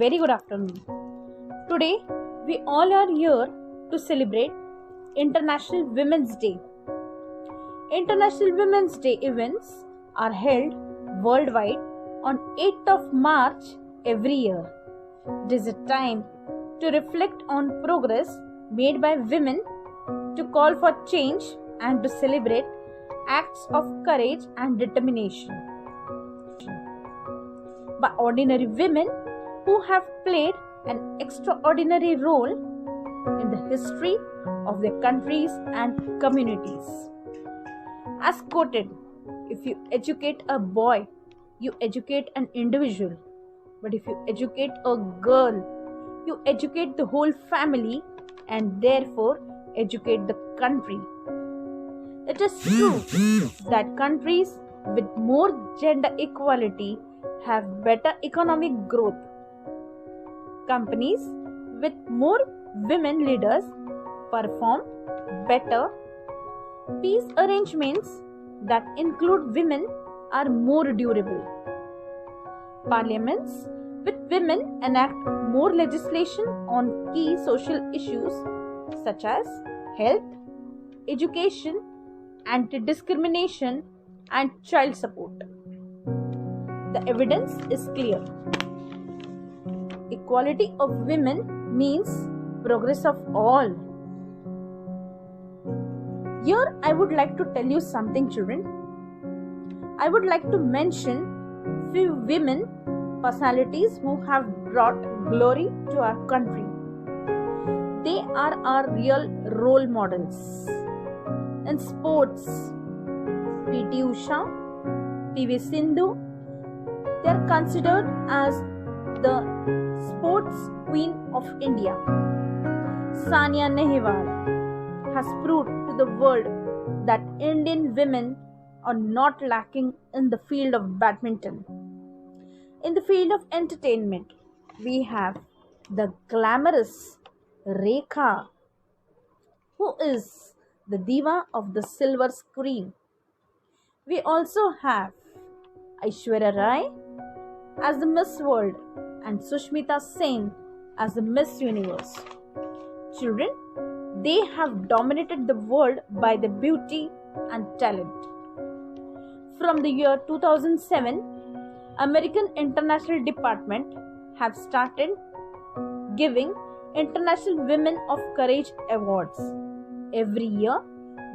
very good afternoon. Today, we all are here to celebrate International Women's Day. International Women's Day events are held worldwide on 8th of March every year. It is a time to reflect on progress made by women, to call for change, and to celebrate acts of courage and determination by ordinary women who have played an extraordinary role in the history of their countries and communities. As quoted, if you educate a boy, you educate an individual. But if you educate a girl, you educate the whole family and therefore educate the country. It is true that countries with more gender equality have better economic growth. Companies with more women leaders perform better. Peace arrangements that include women are more durable. Parliaments with women enact more legislation on key social issues such as health, education, anti-discrimination, and child support. The evidence is clear. Equality of women means progress of all. Here I would like to tell you something, children. I would like to mention few women personalities who have brought glory to our country. They are our real role models. In sports, P.T. Usha, P.V. Sindhu, they are considered as the sports queen of India. Sania Nehwal has proved to the world that Indian women are not lacking in the field of badminton. In the field of entertainment, we have the glamorous Rekha, who is the diva of the silver screen. We also have Aishwarya Rai as the Miss World and Sushmita Sen as the Miss Universe. Children, they have dominated the world by their beauty and talent. From the year 2007, American International Department have started giving International Women of Courage Awards. Every year,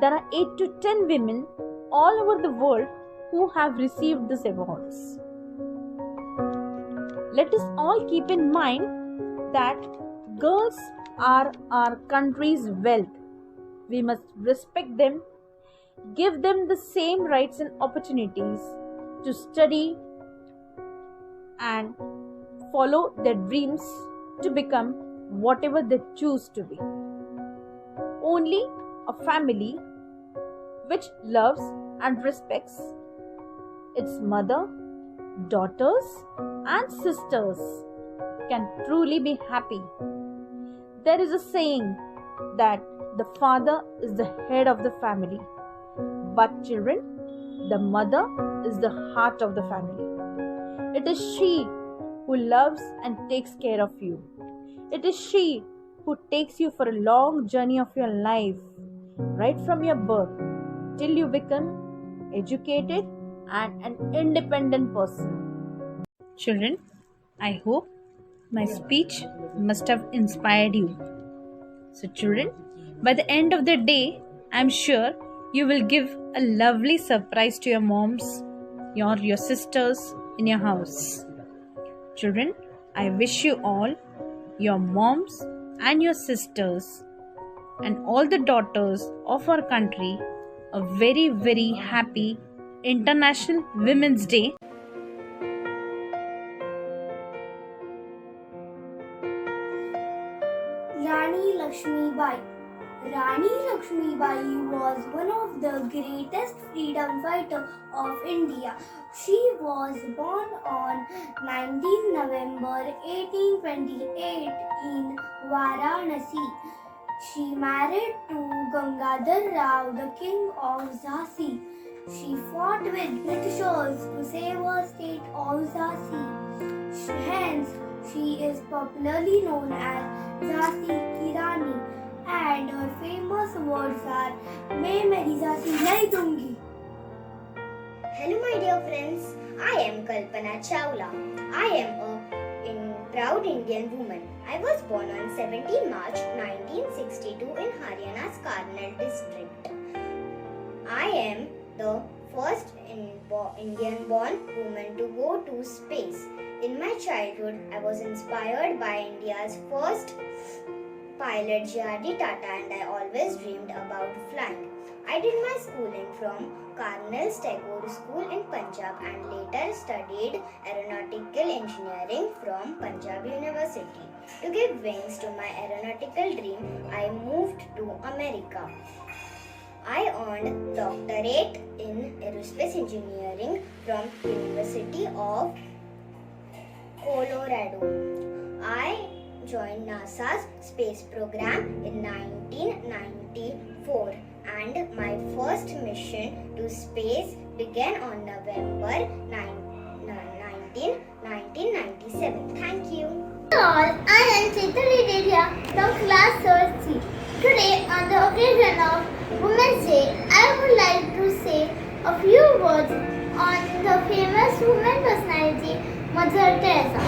there are 8 to 10 women all over the world who have received these awards. Let us all keep in mind that girls are our country's wealth. We must respect them, give them the same rights and opportunities to study and follow their dreams to become whatever they choose to be. Only a family which loves and respects its mother, daughters, and sisters can truly be happy. There is a saying that the father is the head of the family, but children, the mother is the heart of the family. It is she who loves and takes care of you. It is she who takes you for a long journey of your life, right from your birth till you become educated and an independent person. Children, I hope my speech must have inspired you. So children, by the end of the day, I am sure you will give a lovely surprise to your moms, your sisters in your house. Children, I wish you all, your moms and your sisters and all the daughters of our country a very, very happy International Women's Day. Rani Lakshmibai. Rani Lakshmibai was one of the greatest freedom fighters of India. She was born on 19 November 1828 in Varanasi. She married to Gangadhar Rao, the king of Jhansi. She fought with Britishers to save her state of Jhansi. Hence, She is popularly known as Jhansi ki Rani, and her famous words are "मैं मेरी झांसी नहीं दूंगी." Hello, my dear friends. I am Kalpana Chawla. I am a proud Indian woman. I was born on 17 March 1962 in Haryana's Karnal district. I am the first Indian-born woman to go to space. In my childhood, I was inspired by India's first pilot J.R.D. Tata, and I always dreamed about flying. I did my schooling from Karnal Tagore School in Punjab and later studied aeronautical engineering from Punjab University. To give wings to my aeronautical dream, I moved to America. I earned doctorate in aerospace engineering from University of Colorado. I joined NASA's space program in 1994, and my first mission to space began on November 1997. Thank you. All, I am Chaitanya Dedia from class 3rd C. Today, on the occasion of Women's Day, I would like to say a few words on the famous woman personality, Mother Teresa.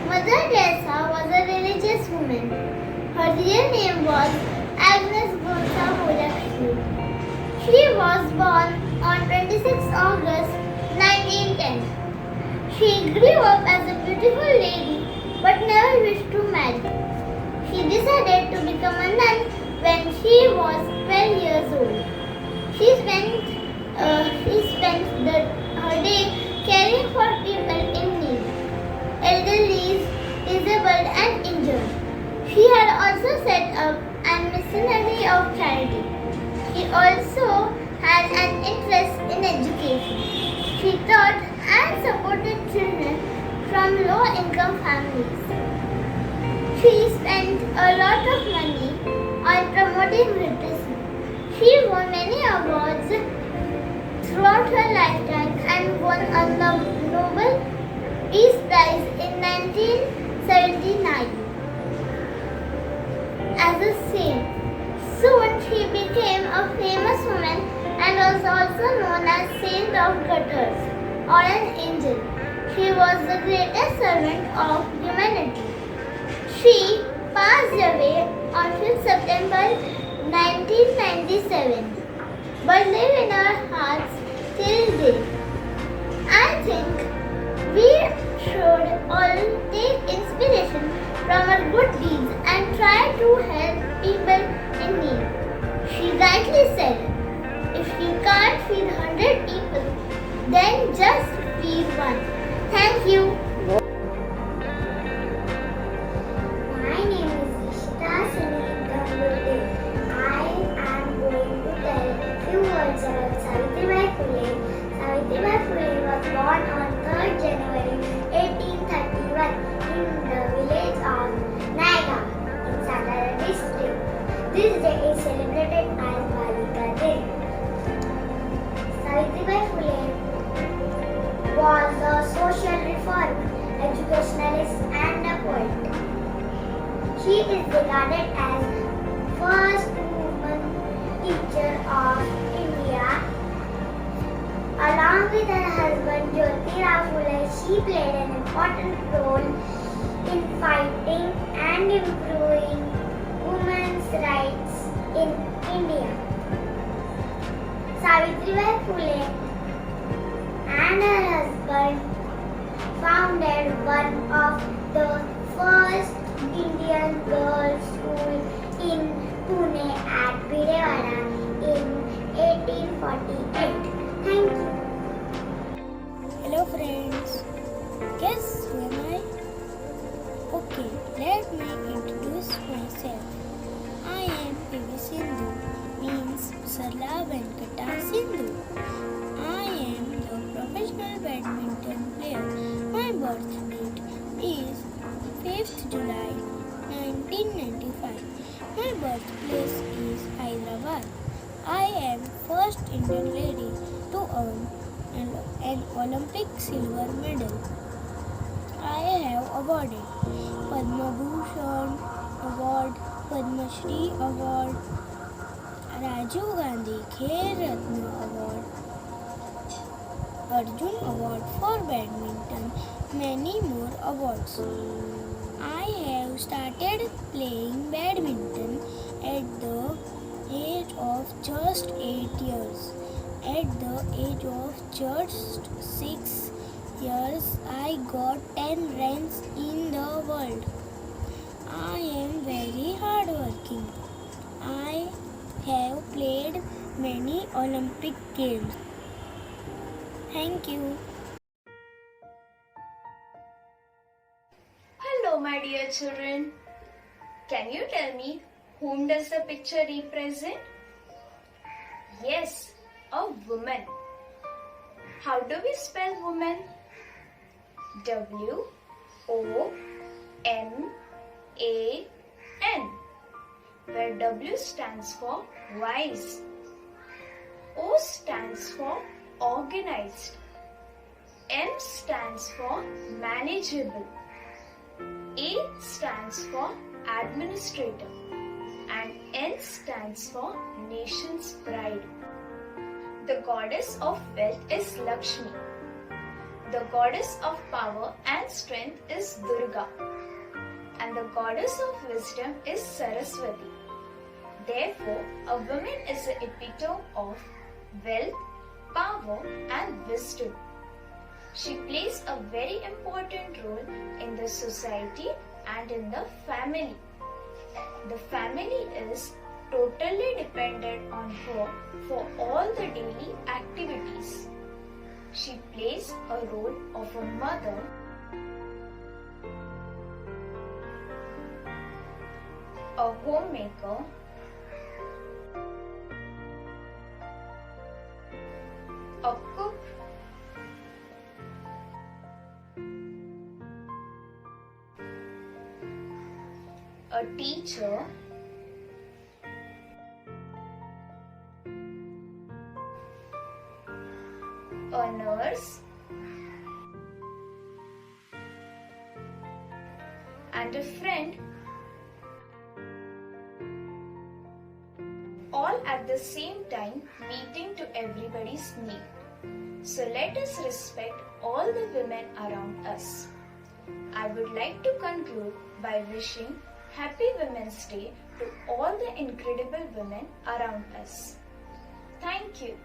Mother Teresa was a religious woman. Her real name was Agnes Gonza Mojakshu. She was born on 26 August 1910. She grew up as a beautiful lady but never wished to marry. She decided to become a nun when she was 12 years old. She spent her day caring for people in need, elderly, disabled and injured. She had also set up an missionary of charity. She also had an interest in education. She taught and supported children from low-income families. She spent a lot of money on promoting literacy. She won many awards throughout her lifetime and won a Nobel Peace Prize in 1979 as a saint. Soon she became a famous woman and was also known as Saint of Gutters or an angel. She was the greatest servant of humanity. She passed away on 5th September 1997 but live in our hearts till date. I think we should all take inspiration from her good deeds and try to help people in need. She rightly said, if you can't feed 100 people, then just feed one. Thank you. My name is Ishita Sunil Gangurde. I am going to tell a few words about Savitribai Phule. Savitribai Phule was born on 3rd January 1831 in the village of Naga in Satara district. This day is celebrated as Balika Day. Savitribai Phule was a social reformer, educationalist and a poet. She is regarded as first woman teacher of India. Along with her husband Jyotirao Phule, she played an important role in fighting and improving women's rights in India. Savitribai Phule and her husband founded one of the first Indian girls' school in Pune at Bidewada in 1848. Thank you. Hello friends, guess who am I? Okay, let me introduce myself. I am PV Sindhu, means Sarla Venkata Sindhu. I am the professional badminton player. My birth date is 5th July 1995. My birthplace is Hyderabad. I am first Indian lady to earn an Olympic silver medal. I have awarded Padma Bhushan Award, Padma Shri Award, Rajiv Gandhi Khel Ratna Award, Arjun Award for Badminton, many more awards. I have started playing badminton at the age of just 8 years. At the age of just 6 years, I got 10 ranks in the world. I am very hardworking. I have played many Olympic games. Thank you. Hello, my dear children. Can you tell me whom does the picture represent? Yes, a woman. How do we spell woman? W-O-M-A-N, where W stands for wise, O stands for organized, M stands for manageable, A stands for administrator, and N stands for nation's pride. The goddess of wealth is Lakshmi. The goddess of power and strength is Durga. And the goddess of wisdom is Saraswati. Therefore, a woman is the epitome of wealth, power, and wisdom. She plays a very important role in the society and in the family. The family is totally dependent on her for all the daily activities. She plays a role of a mother, a homemaker, a cook, a teacher, a nurse, and a friend, all at the same time meeting to everybody's need. So let us respect all the women around us. I would like to conclude by wishing Happy Women's Day to all the incredible women around us. Thank you.